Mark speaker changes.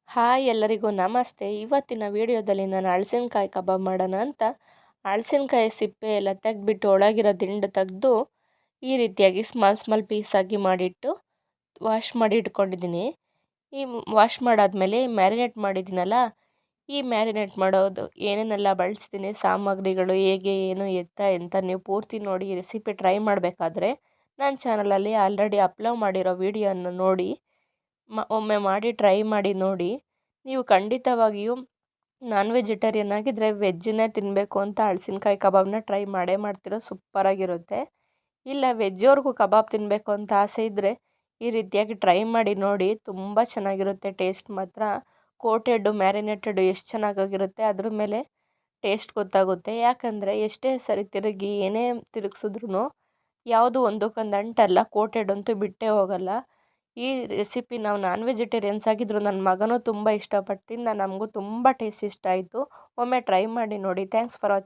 Speaker 1: Hi ಎಲ್ಲರಿಗೂ ನಮಸ್ತೆ. ಇವತ್ತಿನ ವಿಡಿಯೋದಲ್ಲಿ ನಾನು ಹಲಸಿನಕಾಯಿ ಕಬಾಬ್ ಮಾಡೋಣ ಅಂತ ಹಲಸಿನಕಾಯಿ ಸಿಪ್ಪೆ ಎಲ್ಲ ತೆಗೆದ್ಬಿಟ್ಟು ಒಳಗಿರೋ ದಿಂಡು ತೆಗೆದು ಈ ರೀತಿಯಾಗಿ ಸ್ಮಾಲ್ ಪೀಸಾಗಿ ಮಾಡಿಟ್ಟು ವಾಶ್ ಮಾಡಿ ಇಟ್ಕೊಂಡಿದ್ದೀನಿ. ಈ ವಾಶ್ ಮಾಡಾದ್ಮೇಲೆ ಮ್ಯಾರಿನೇಟ್ ಮಾಡಿದ್ದೀನಲ್ಲ, ಈ ಮ್ಯಾರಿನೇಟ್ ಮಾಡೋದು ಏನೇನೆಲ್ಲ ಬಳಸ್ತೀನಿ, ಸಾಮಗ್ರಿಗಳು ಹೇಗೆ ಏನು ಎಂತ ನೀವು ಪೂರ್ತಿ ನೋಡಿ ರೆಸಿಪಿ ಟ್ರೈ ಮಾಡಬೇಕಾದ್ರೆ ನನ್ನ ಚಾನಲಲ್ಲಿ ಆಲ್ರೆಡಿ ಅಪ್ಲೋಡ್ ಮಾಡಿರೋ ವಿಡಿಯೋನ ನೋಡಿ ಒಮ್ಮೆ ಮಾಡಿ ಟ್ರೈ ಮಾಡಿ ನೋಡಿ. ನೀವು ಖಂಡಿತವಾಗಿಯೂ ನಾನ್ ವೆಜಿಟೇರಿಯನ್ ಆಗಿದ್ದರೆ ವೆಜ್ಜನ್ನೇ ತಿನ್ನಬೇಕು ಅಂತ ಹಲಸಿನಕಾಯಿ ಕಬಾಬ್ನ ಟ್ರೈ ಮಾಡ್ತೀರೋ, ಸೂಪರಾಗಿರುತ್ತೆ. ಇಲ್ಲ ವೆಜ್ಜವ್ರಿಗೂ ಕಬಾಬ್ ತಿನ್ನಬೇಕು ಅಂತ ಆಸೆ ಇದ್ದರೆ ಈ ರೀತಿಯಾಗಿ ಟ್ರೈ ಮಾಡಿ ನೋಡಿ, ತುಂಬ ಚೆನ್ನಾಗಿರುತ್ತೆ. ಟೇಸ್ಟ್ ಮಾತ್ರ ಕೋಟೆಡ್ ಮ್ಯಾರಿನೇಟೆಡ್ ಎಷ್ಟು ಚೆನ್ನಾಗಿರುತ್ತೆ ಅದ್ರ ಮೇಲೆ ಟೇಸ್ಟ್ ಗೊತ್ತಾಗುತ್ತೆ. ಯಾಕಂದರೆ ಎಷ್ಟೇ ಸರಿ ತಿರುಗಿ ಏನೇ ತಿರುಗಿಸಿದ್ರೂ ಯಾವುದು ಒಂದಕ್ಕೊಂದು ಅಂಟಲ್ಲ, ಕೋಟೆಡ್ ಅಂತೂ ಬಿಟ್ಟೇ ಹೋಗಲ್ಲ. ಈ ರೆಸಿಪಿ ನಾವು ನಾನ್ ವೆಜಿಟೇರಿಯನ್ಸ್ ಆಗಿದ್ರು ನನ್ನ ಮಗನೂ ತುಂಬ ಇಷ್ಟಪಟ್ಟು ತಿಂದ, ನಮಗೂ ತುಂಬ ಟೇಸ್ಟ್ ಇಷ್ಟ ಆಯಿತು. ಒಮ್ಮೆ ಟ್ರೈ ಮಾಡಿ ನೋಡಿ. Thanks for watching.